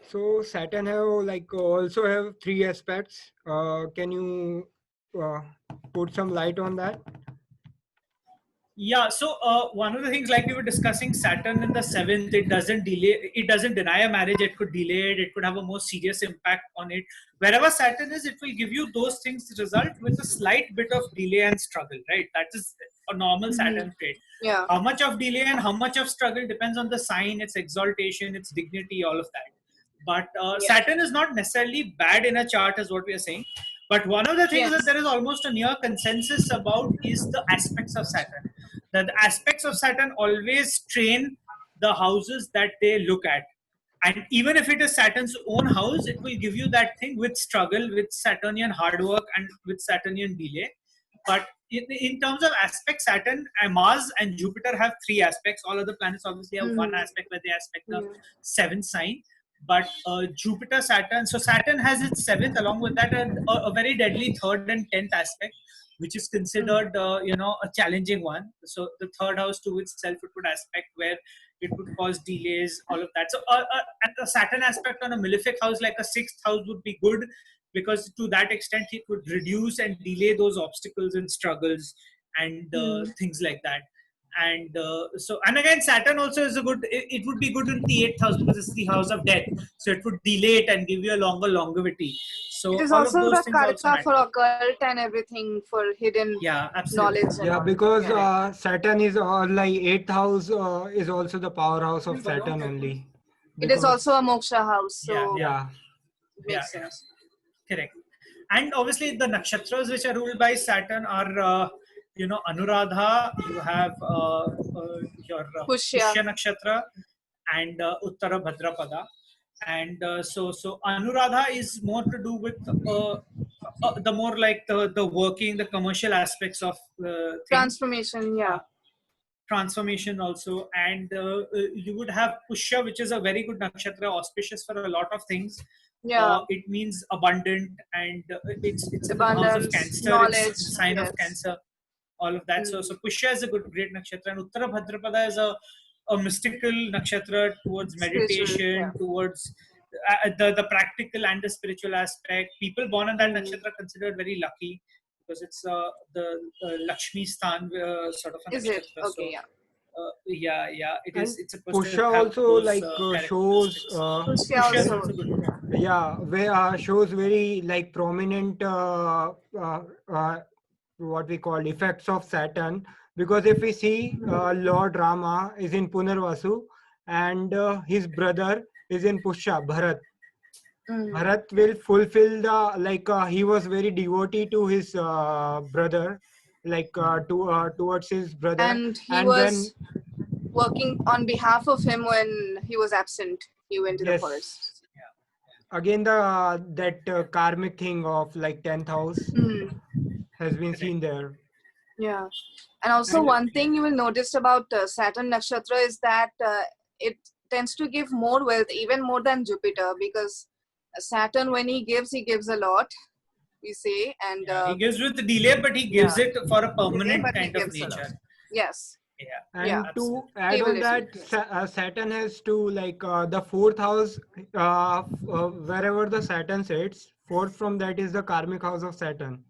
So Saturn have like also have three aspects. Can you uh, put some light on that? Yeah, so one of the things, like we were discussing, Saturn in the seventh, it doesn't delay, it doesn't deny a marriage. It could delay it. It could have a more serious impact on it. Wherever Saturn is, it will give you those things result with a slight bit of delay and struggle, right? That is a normal Mhm. Saturn trait. Yeah. How much of delay and how much of struggle depends on the sign, its exaltation, its dignity, all of that. But Yeah. Saturn is not necessarily bad in a chart, is what we are saying. But one of the things that Yes. there is almost a near consensus about is the aspects of Saturn. That the aspects of Saturn always train the houses that they look at. And even if it is Saturn's own house, it will give you that thing with struggle, with Saturnian hard work, and with Saturnian delay. But in terms of aspects, Saturn, Mars, and Jupiter have three aspects. All other planets obviously have one Mhm. aspect where they aspect the Yeah. seventh sign. But Jupiter, Saturn, so Saturn has its seventh, along with that, a very deadly third and tenth aspect, which is Mhm. considered, a challenging one. So the third house to itself, it would aspect where it would cause delays, all of that. So and the Saturn aspect on a malefic house like a sixth house would be good, because to that extent it would reduce and delay those obstacles and struggles and Mhm. things like that. And and again, Saturn also is a good, it would be good in the eighth house because it's the house of death, so it would delay it and give you a longer longevity. It So is all of also those the things also karka for matter. occult and everything, for hidden Yeah, absolutely. knowledge and Yeah, all. because Correct. Saturn is like eighth house is also the powerhouse of Saturn only. It is also Because a moksha house, Yeah, so yeah, yeah, it yeah, makes yeah. sense. Correct. And obviously, the nakshatras which are ruled by Saturn are, Anuradha. You have your Pushya. Pushya nakshatra and Uttara Bhadrapada. And so Anuradha is more to do with the more like the working, the commercial aspects of things. Transformation, yeah. Uh, Transformation also. And you would have Pushya, which is a very good nakshatra, auspicious for a lot of things. Yeah. It means abundant, and it's in the house of Abundance, Cancer, it's knowledge, the sign of yes. Cancer, all of that. So Mm. so Pushya is a good great nakshatra, and Uttara Bhadrapada is a mystical nakshatra towards Spiritual, yeah. meditation, towards the practical and the spiritual aspect. People born in that Mm. nakshatra considered very lucky, because it's the Lakshmi Sthan sort of a Is it? nakshatra. Okay, So yeah. yeah, yeah, it is. and It's supposed to Pusha have also those like shows characteristics. Pushya Pushya is also, also good. yeah. yeah, where shows very like prominent uh, what we call effects of Saturn. Because if we see Lord Rama is in Punarvasu and his brother is in Pusha, Bharat. Mm. Bharat will fulfill the like he was very devotee to his brother, like towards his brother, And he and when was working on behalf of him when he was absent. He went to the yes, forest. again the that karmic thing of like 10th house Mm. has been Correct. seen there. Yeah. And also, And one thing you will notice about Saturn Nakshatra is that it tends to give more wealth, even more than Jupiter, because Saturn, when he gives a lot, we say, and Yeah, he gives with delay, but he yeah, gives it for a delay, permanent but he kind of gives a lot. nature. Yes. Yeah, Yeah. and to absolutely. add on Stability. that, Yes. Saturn has to like the fourth house, wherever the Saturn sits, fourth from that is the karmic house of Saturn.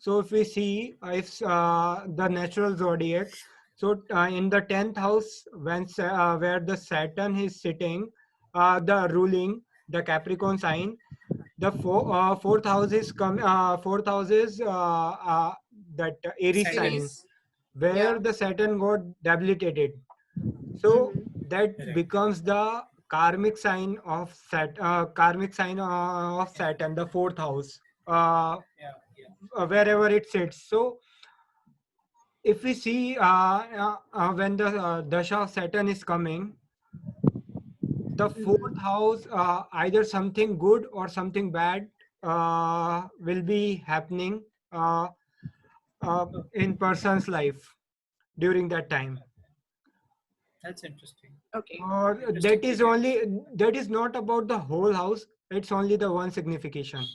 So if we see if the natural zodiac, so in the 10th house, when where the Saturn is sitting, the ruling the Capricorn sign, the fourth house is fourth house is that Aries Sagittarius. sign Aries. where Yeah. the Saturn got debilitated. So Mm-hmm. that Correct. becomes the karmic sign of Saturn, the fourth house, Yeah, yeah. wherever it sits. So if we see when the dasha of Saturn is coming, the fourth Mm-hmm. house, either something good or something bad will be happening in person's life during that time. That's interesting. Okay. Or Interesting that is period. only, that is not about the whole house. It's only the one signification.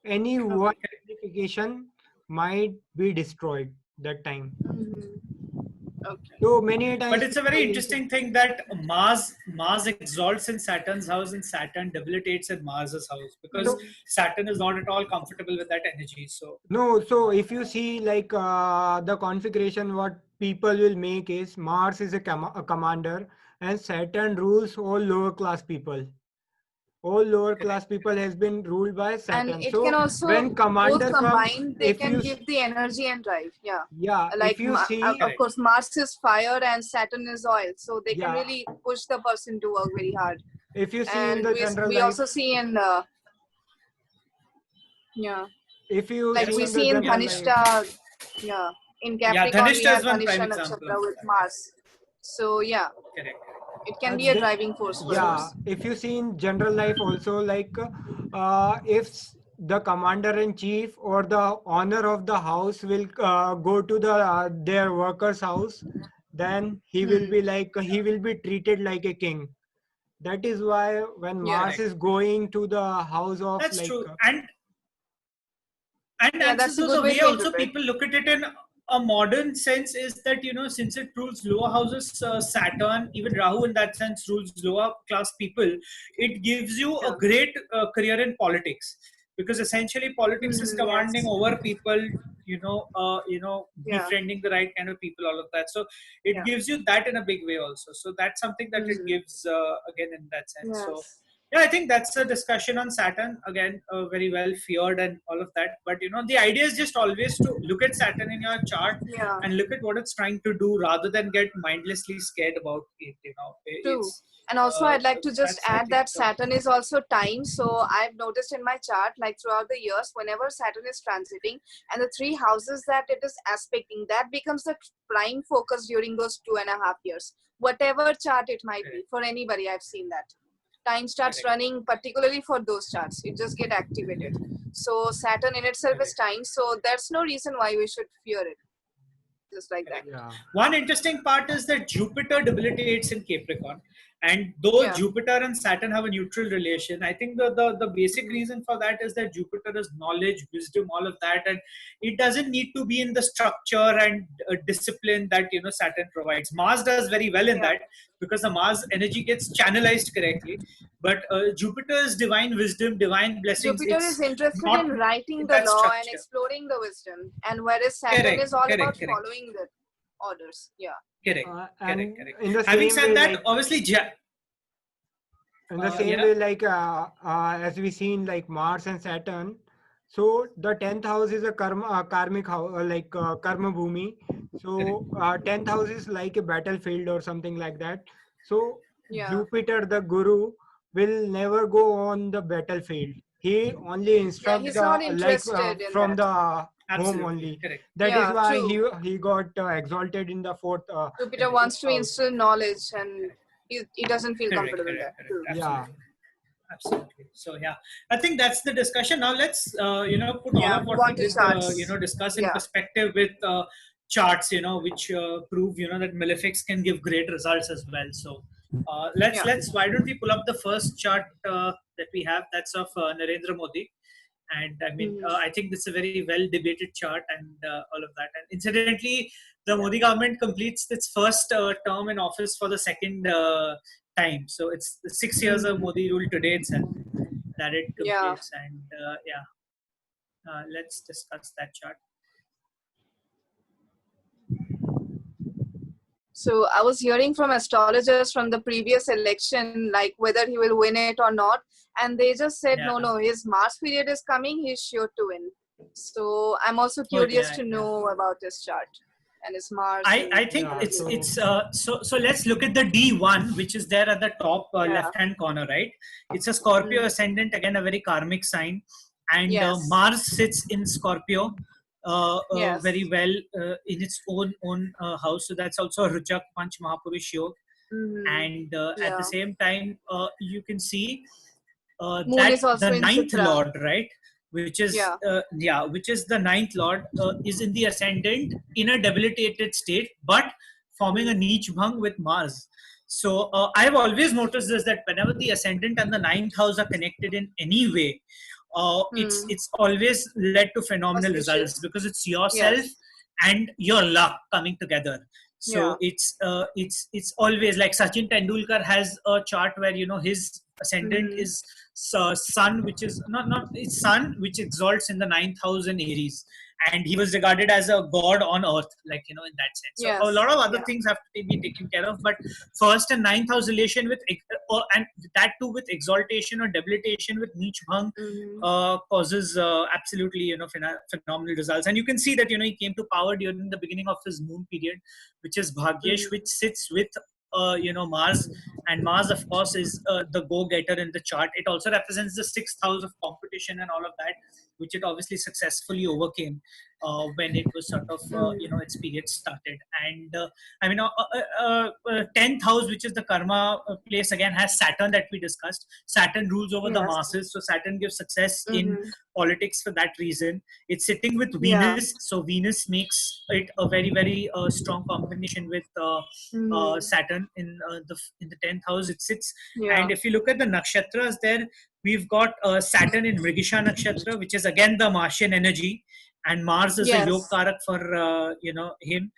Any one Okay, correct. signification might be destroyed that time. Mm-hmm. Okay. So many a times. But it's a very people- interesting thing that Mars exalts in Saturn's house and Saturn debilitates in Mars's house, because Saturn is not at all comfortable with that energy. So No, so if you see like the configuration, what people will make is Mars is a commander, and Saturn rules all lower class people. All lower class people has been ruled by And Saturn. it So can also when both commander comes, combined. They if can you give the energy and drive. Yeah. yeah, Like if you see of course Mars is fire and Saturn is oil, so they can yeah, really push the person to work very hard. if you see in And the general we also life, see in yeah, if you like see we in the see in general life, Dhanishta, yeah, in yeah, Capricorn we Dhanishta have is one prime Dhanisha example Nakshatra of with that. Mars. So yeah, Correct. it can be a then driving force for yeah, us. if you see in general life also, like if the commander in chief or the owner of the house will go to the their workers house, then he will be like he will be treated like a king. That is why when Yeah, Mars is going to the house of That's like true. And that's a so good the way way to also interpret. people look at it in a modern sense is that, since it rules lower houses, Saturn, even Rahu in that sense rules lower class people. It gives you a Yeah. great career in politics, because essentially politics is commanding Yes. over people, Yeah. befriending the right kind of people, all of that. So it Yeah. gives you that in a big way also. So that's something that it Mhm. gives again in that sense. So Yes. yeah, I think that's a discussion on Saturn. Again, very well feared and all of that. But the idea is just always to look at Saturn in your chart Yeah. and look at what it's trying to do, rather than get mindlessly scared about it. True. It's And also, I'd like to just that's, I add think, that Saturn is also time. So I've noticed in my chart, like throughout the years, whenever Saturn is transiting and the three houses that it is aspecting, that becomes the prime focus during those 2.5 years. Whatever chart it might be, for anybody, I've seen that. Time starts Correct. running, particularly for those charts. It just get activated. So Saturn in itself is time. So there's no reason why we should fear it. Just like that. yeah, One interesting part is that Jupiter debilitates in Capricorn. And though Yeah. Jupiter and Saturn have a neutral relation, I think the basic reason for that is that Jupiter is knowledge, wisdom, all of that. And it doesn't need to be in the structure and discipline that Saturn provides. Mars does very well in Yeah. that, because the Mars energy gets channelized correctly. But Jupiter's divine wisdom, divine blessings, Jupiter it's is interested not in writing in the that law and structure. exploring the wisdom, and whereas Saturn Correct, is all correct, about correct. following the orders. Yeah. Correct, and correct. in the Having same said way, that, like obviously, in the same yeah, way, like as we seen like Mars and Saturn. So the 10th house is a karmic house, like karma bhumi. So 10th house is like a battlefield or something like that. So Yeah. Jupiter, the guru, will never go on the battlefield. He only Yeah, instruct he's the not like interested in from that. the home absolutely only. correct. That is Yeah, why true. he got exalted in the fourth. Jupiter wants to House. instill knowledge, and he doesn't feel Correct, comfortable correct, there. correct. True. Yeah. Absolutely. So yeah, I think that's the discussion. Now let's put all Yeah, of move what we on to did charts. discuss in Yeah. perspective with charts, which prove that malefics can give great results as well. So Yeah. let's why don't we pull up the first chart that we have? That's of Narendra Modi. And I mean, I think this is a very well debated chart and all of that. And incidentally, the Modi government completes its first term in office for the second time. So it's the 6 years of Modi rule today itself that it Yeah. completes. And let's discuss that chart. So I was hearing from astrologers from the previous election, like whether he will win it or not, and they just said, Yeah. no, his Mars period is coming. He's sure to win. So I'm also curious to know about this chart and his Mars. I think Yeah, it's so let's look at the D1, which is there at the top left hand corner, right? It's a Scorpio ascendant, again a very karmic sign, and Yes. Mars sits in Scorpio Yes. very well in its own house. So that's also a Ruchak Panch Mahapurush Yog. And at the same time, you can see Moon that is also the in ninth Chitra. lord, right, which is Yeah. which is the ninth lord, is in the ascendant in a debilitated state, but forming a niche bhang with Mars. So I've always noticed this, that whenever the ascendant and the ninth house are connected in any way, it's always led to phenomenal Auspicious. results, because it's yourself Yes. and your luck coming together. So Yeah. it's always like Sachin Tendulkar has a chart where his ascendant Mhm. is sun, which is not it's sun which exalts in the 9th house in Aries, and he was regarded as a god on earth, like in that sense. So a Yes. lot of other Yeah. things have to be taken care of, but first and 9th house relation with and that too with exaltation or debilitation with Neech Bhang Mhm. causes absolutely phenomenal results. And you can see that he came to power during the beginning of his moon period, which is Bhagyesh, Mhm. which sits with Mars, and Mars of course is the go-getter in the chart. It also represents the 6th house of competition and all of that, which it obviously successfully overcame when it was sort of Mhm. its period started. And 10th house, which is the karma place, again has Saturn that we discussed. Saturn rules over the Yes. masses, so Saturn gives success in Mhm. politics for that reason. It's sitting with Yeah. Venus, so Venus makes it a very very strong combination with Mhm. Saturn in the 10th house. It sits, Yeah. and if you look at the nakshatras there, we've got Saturn in Mrigisha nakshatra, which is again the Martian energy, and Mars is a Yes. yog karak for him,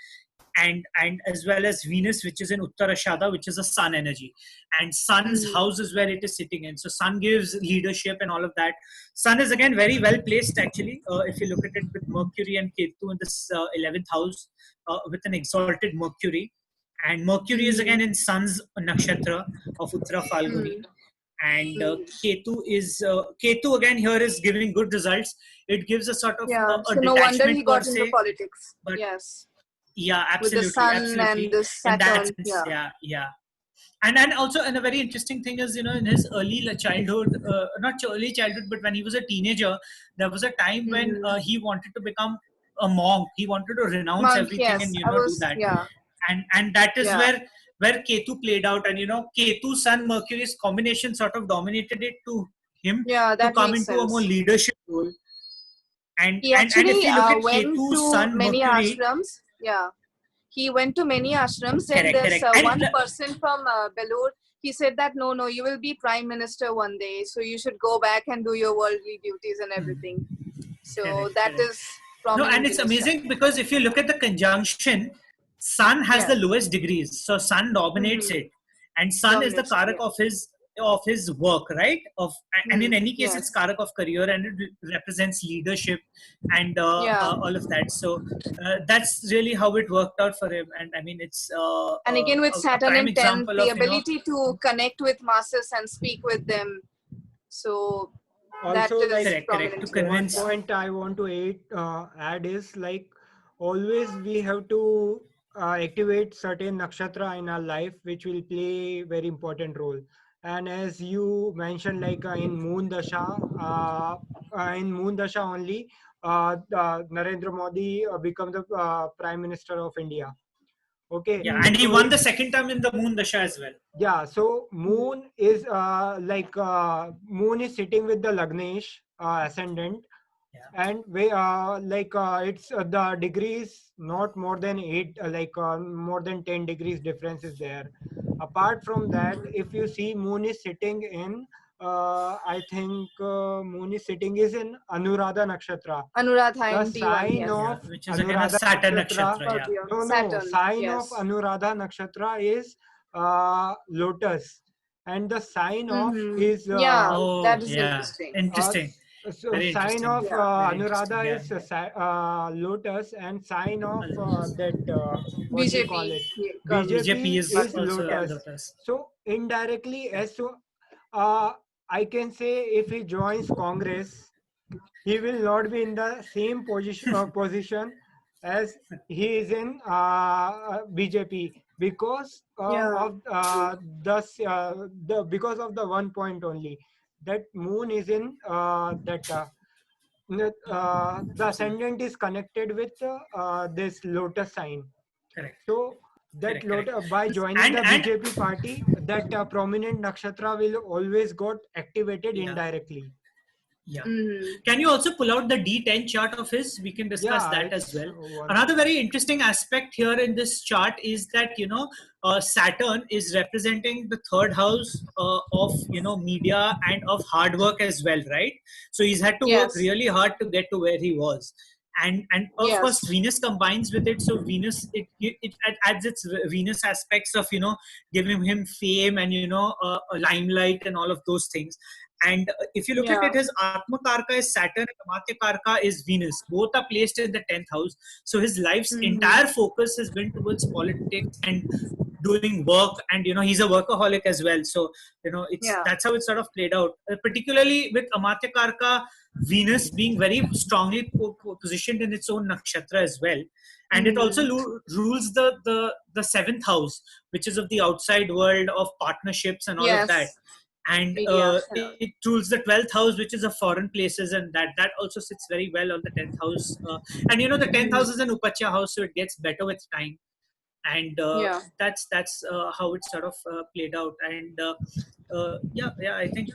and as well as Venus, which is in Uttarashada, which is a sun energy, and Sun's Mhm. house is where it is sitting in. So Sun gives leadership and all of that. Sun is again very well placed actually. If you look at it with Mercury and Ketu in this 11th house, with an exalted Mercury, and Mercury is again Mhm. in Sun's nakshatra of Uttara Falguni. Mhm. And Mhm. Ketu again here is giving good results. It gives a sort of Yeah. a So no wonder detachment he per got into se, politics. but Yes. yeah, With the absolutely, sun and absolutely. the In that Saturn. sense, Yeah. yeah. And also, and a very interesting thing is, in his early childhood, not early childhood, but when he was a teenager, there was a time when Mhm. he wanted to become a monk. He wanted to renounce Monk. everything and Yes. I do was. that. Yeah. And that is Yeah. where Ketu played out, and Ketu Sun Mercury's combination sort of dominated it to him Yeah. to That come makes into a more sense. leadership role. He And if actually we look at went Ketu to Sun many Mercury, ashrams. Yeah. He went to many ashrams. Then correct, there's correct, and one person from Belur. He said that no, you will be prime minister one day, so you should go back and do your worldly duties and everything. So correct, that correct. is No, and prominent it's in his chart. amazing because if you look at the conjunction, Sun has the Yes. lowest degrees, so Sun dominates Mm-hmm. it, and Sun is the Dominates. karak Yeah. of his work, right? And in Mm. any case, it's Yes. karak of career, and it represents leadership and Yeah. all of that. So that's really how it worked out for him, and I mean, it's And again with a Saturn prime in 10th, example the of ability to connect with masses and speak with them. So that Also, is like correct to prominent here. one convince. Yeah. point I want to add is like always we have to activate certain nakshatra in our life, which will play very important role. And as you mentioned, like in Moon Dasha only, Narendra Modi become the Prime Minister of India. Okay, Yeah, and he Mm. so won if the second term in the Moon Dasha as well. yeah, so Mm. Moon is sitting with the Lagnesh ascendant, Yeah. and we it's the degrees not more than 8 more than 10 degrees difference is there. Apart from that, if you see Moon is sitting in I think Moon is sitting is in Anuradha Nakshatra. Anuradha The in D1, sign yes. Yeah, of which is again a Anuradha Saturn Nakshatra, nakshatra. Yeah, Scorpio. no, Saturn, sign of yes. Anuradha Nakshatra is Lotus, and the sign of Mm-hmm. his Yeah, that oh is yeah, interesting. interesting, so very sign interesting, of Yeah. very interesting. Anuradha Yeah, is Lotus, and sign of that what we call BJP, it yeah, BJP BJP is is Bharatiya also Janata. Lotus. Lotus. So indirectly, Correct. as so I can say if he joins Congress, he will not be in the same position as he is in BJP because Yeah. of the because of the one point only that Moon is in the Absolutely. ascendant is connected with this Lotus sign. Correct. So that Correct. Correct. by joining the And BJP party, that prominent nakshatra will always got activated yeah, indirectly. yeah. Mm-hmm. Can you also pull out the D10 chart of his? We can discuss Yeah, that as it's well. one Another second. very interesting aspect here in this chart is that Saturn is representing the third house of media and of hard work as well, right? So he's had to work Yes. really hard to get to where he was. and of Yes. course Venus combines with it. So Venus, it adds its Venus aspects of, you know, giving him fame and, you know, a limelight and all of those things. And if you look at Yeah. it, his Atma Karka is Saturn and Amatya Karka is Venus. Both are placed in the 10th house. So his life's entire focus has been towards politics and doing work, and, you know, he's a workaholic as well. So, you know, it's Yeah. that's how it sort of played out, particularly with Amatya Karka, Venus being very strongly positioned in its own nakshatra as well. And it also rules the 7th house, which is of the outside world, of partnerships and all of that. Yes. And PDF. it rules the 12th house, which is of foreign places, and that also sits very well on the 10th house. And, you know, the 10th house is an Upachya house, so it gets better with time. And Yeah. that's how it sort of played out. And yeah, I think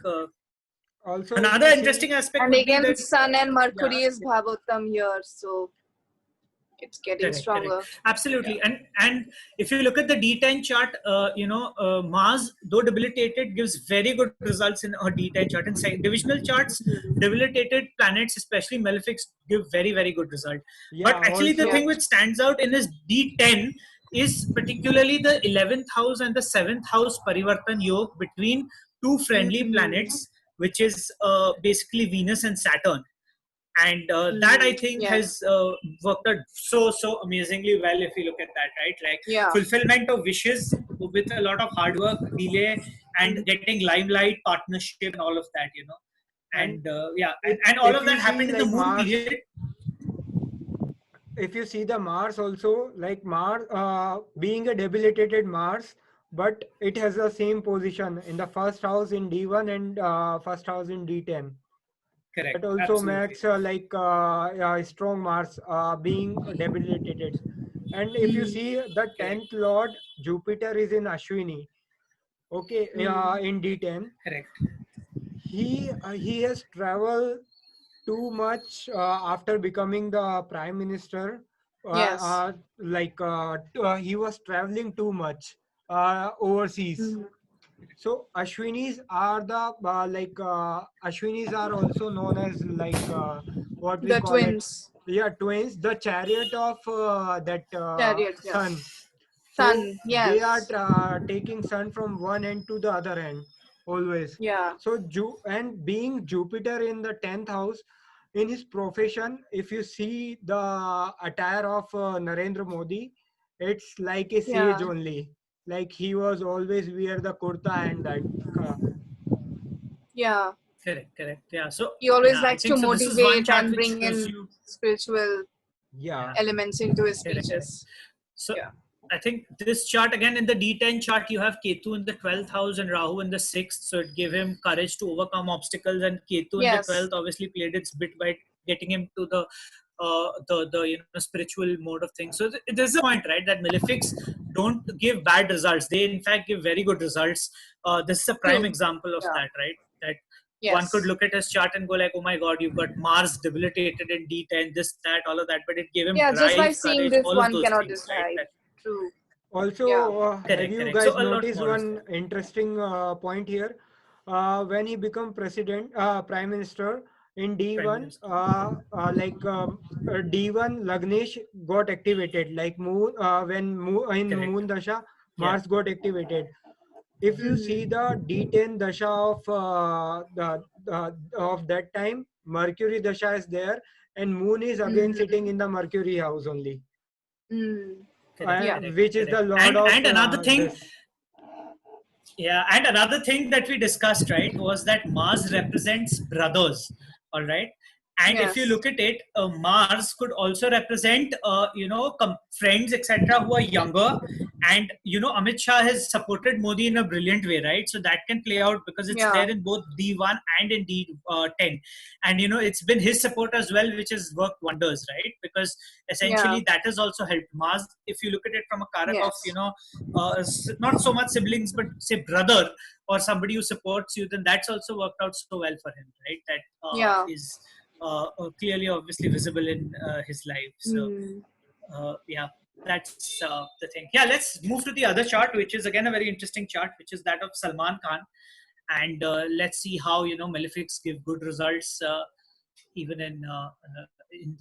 Also, if another you see, interesting aspect And would be again, that Sun and yeah, Mercury is Bhavottam here, so it's getting correct, stronger. absolutely. And if you look at the D10 chart, you know, Mars, though debilitated, gives very good results in a D10 chart. In divisional charts, debilitated planets, especially malefics, give very, very good result. yeah, But actually the Yeah. also, thing which stands out in his D10 is particularly the 11th house and the 7th house Parivartan Yog between two friendly planets, which is basically Venus and Saturn. And that, I think, Yeah. has worked out so amazingly well. If you look at that, right, like Yeah. fulfillment of wishes with a lot of hard work, delay, and getting limelight, partnership, and all of that, you know. and And yeah, if and all if of that you happened see in the like moon Mars, period. if you see the Mars also, like Mars, being a debilitated Mars, but it has the same position in the first house in D1 and first house in D10. Correct, That also absolutely. makes yeah, strong Mars being debilitated. And if you see the Correct, 10th Lord, Jupiter is in Ashwini. Okay, in D10, correct. he has traveled too much after becoming the prime minister. Yes. He was traveling too much overseas. So Ashwinis are the Ashwinis are also known as what we The call it. twins. Yeah, twins. The chariot of that Chariot. Yeah. sun. So Sun. they are Yes. taking sun from one end to the other end always. Yeah. So and being Jupiter in the 10th house, in his profession, if you see the attire of Narendra Modi, it's like a Yeah. sage only. Like he was always wear the kurta and that. Uh, Yeah. Correct. Yeah. So He always yeah, I likes to think so. This is one motivate chart and which bring shows in you. spiritual yeah, Yeah. elements into his Correct. speeches. So Yeah. I think this chart again, in the D10 chart, you have Ketu in the 12th house and Rahu in the 6th. So it gave him courage to overcome obstacles, and Ketu in the Yes. 12th obviously played its bit by getting him to the you know, spiritual mode of things. So there's a point, right, that malefics don't give bad results. They in fact give very good results. This is a prime True. example of Yeah. that, right? That one could Yes. look at his chart and go like, oh my God, you've got Mars debilitated in D10, this, that, all of that. But it gave him Yeah. Just by drive, seeing courage, this, all of one those cannot things, right? decide. That True. Yeah. also, have you correct. So guys a lot noticed more is one there. interesting point here? When he become president, prime minister in Prime D1, Minister. D1 Lagnesh got activated. Like moon, in Correct. Moon Dasha, Yeah. Mars got activated. If you see the D10 Dasha of of that time, Mercury Dasha is there, and Moon is again sitting in the Mercury house only, Mm. Correct. Yeah. which is the Lord of And another thing, this. yeah, and another thing that we discussed, right, was that Mars represents brothers. All right. And if you Yes. look at it, Mars could also represent, you know, friends, etc., who are younger. And, you know, Amit Shah has supported Modi in a brilliant way, right? So that can play out because it's Yeah. there in both D1 and in D10. And, you know, it's been his support as well, which has worked wonders, right? Because Yeah. essentially that has also helped Mars. If you look at it from a karak of, you Yes. know, not so much siblings, but say brother or somebody who supports you, then that's also worked out so well for him, right? That Yeah. is clearly, obviously visible in his life. So, Mm. yeah, that's the thing. Yeah, let's move to the other chart, which is again a very interesting chart, which is that of Salman Khan. And let's see how, you know, malefics give good results even in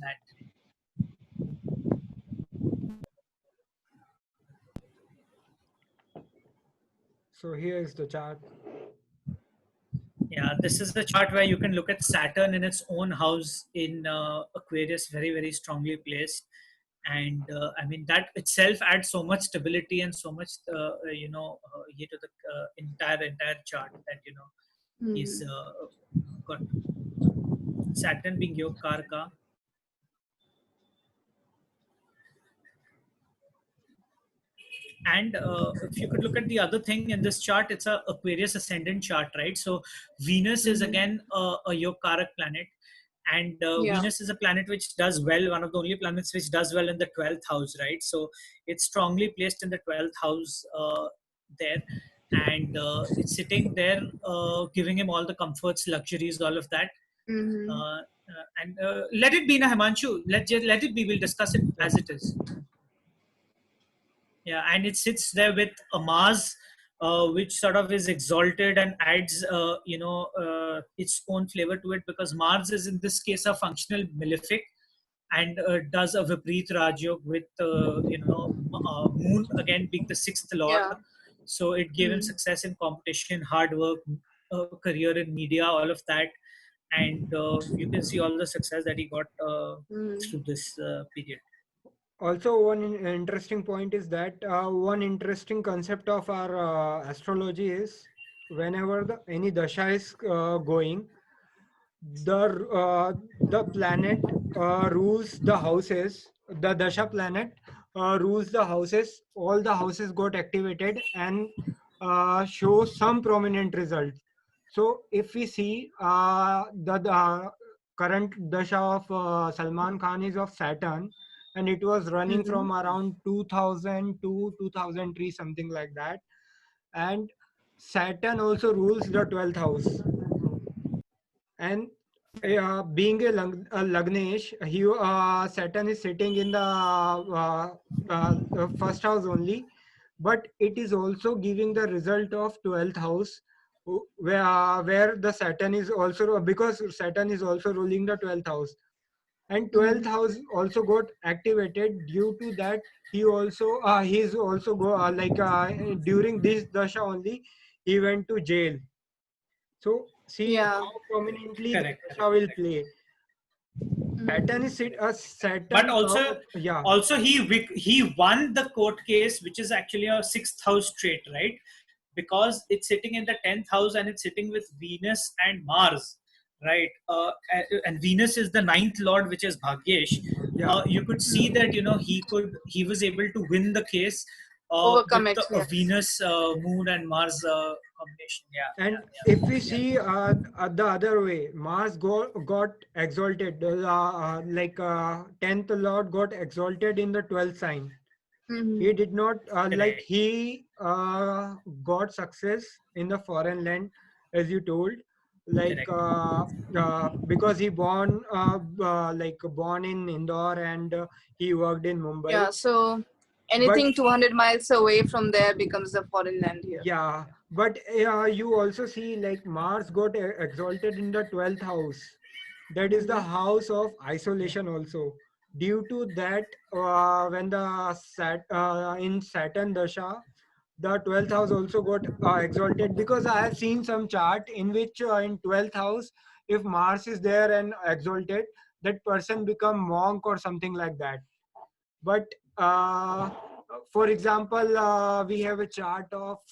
that. So here is the chart. Yeah, this is the chart where you can look at Saturn in its own house in Aquarius, very, very strongly placed. And I mean, that itself adds so much stability and so much, here to the entire chart that, is got Saturn being your Karka. And if you could look at the other thing in this chart, it's a Aquarius ascendant chart, right? So Venus is again a Yokarak planet, and Yeah. Venus is a planet which does well, one of the only planets which does well in the 12th house, right? So it's strongly placed in the 12th house there, and it's sitting there, giving him all the comforts, luxuries, all of that. Mm-hmm. And let it be, na Himanshu. Let it be. We'll discuss it as it is. Yeah, and it sits there with a Mars, which sort of is exalted and adds, its own flavor to it, because Mars is in this case a functional malefic, and does a Vipreet Rajyog with, Moon again being the sixth lord. Yeah. So it gave him success in competition, hard work, career in media, all of that, and you can see all the success that he got through this period. Also, one interesting point is that one interesting concept of our astrology is whenever any dasha is going, the planet rules the houses. The dasha planet rules the houses. All the houses got activated and show some prominent results. So if we see the current dasha of Salman Khan is of Saturn, and it was running from around 2000 to 2003, something like that. And Saturn also rules the 12th house. And being a Lagnesh, Saturn is sitting in the first house only, but it is also giving the result of 12th house, where the Saturn is also, because Saturn is also ruling the 12th house. And 12th house also got activated. Due to that, he's also during this dasha only he went to jail. So see Yeah. how prominently the Correct. dasha will play. Saturn is Saturn. But also, yeah. also he won the court case, which is actually a sixth house trait, right? Because it's sitting in the 10th house and it's sitting with Venus and Mars, right? And Venus is the ninth lord, which is Bhagyesh. Yeah. You could see that he was able to win the case Overcome with it, the yes. Venus, Moon, and Mars combination. Yeah. And if we see the other way, Mars got exalted, 10th Lord got exalted in the 12th sign. He did not he got success in the foreign land, as you told, because he born in Indore, and he worked in Mumbai. Yeah, so anything 200 miles away from there becomes a foreign land here. Yeah, but you also see like Mars got exalted in the 12th house. That is the house of isolation also. Due to that, when the in Saturn Dasha, the 12th house also got exalted, because I have seen some chart in which in 12th house, if Mars is there and exalted, that person become monk or something like that. But for example, we have a chart of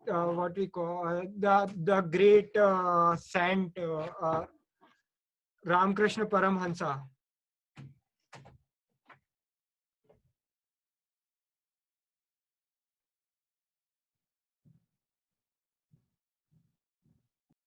what we call the great saint Ramakrishna Paramhansa.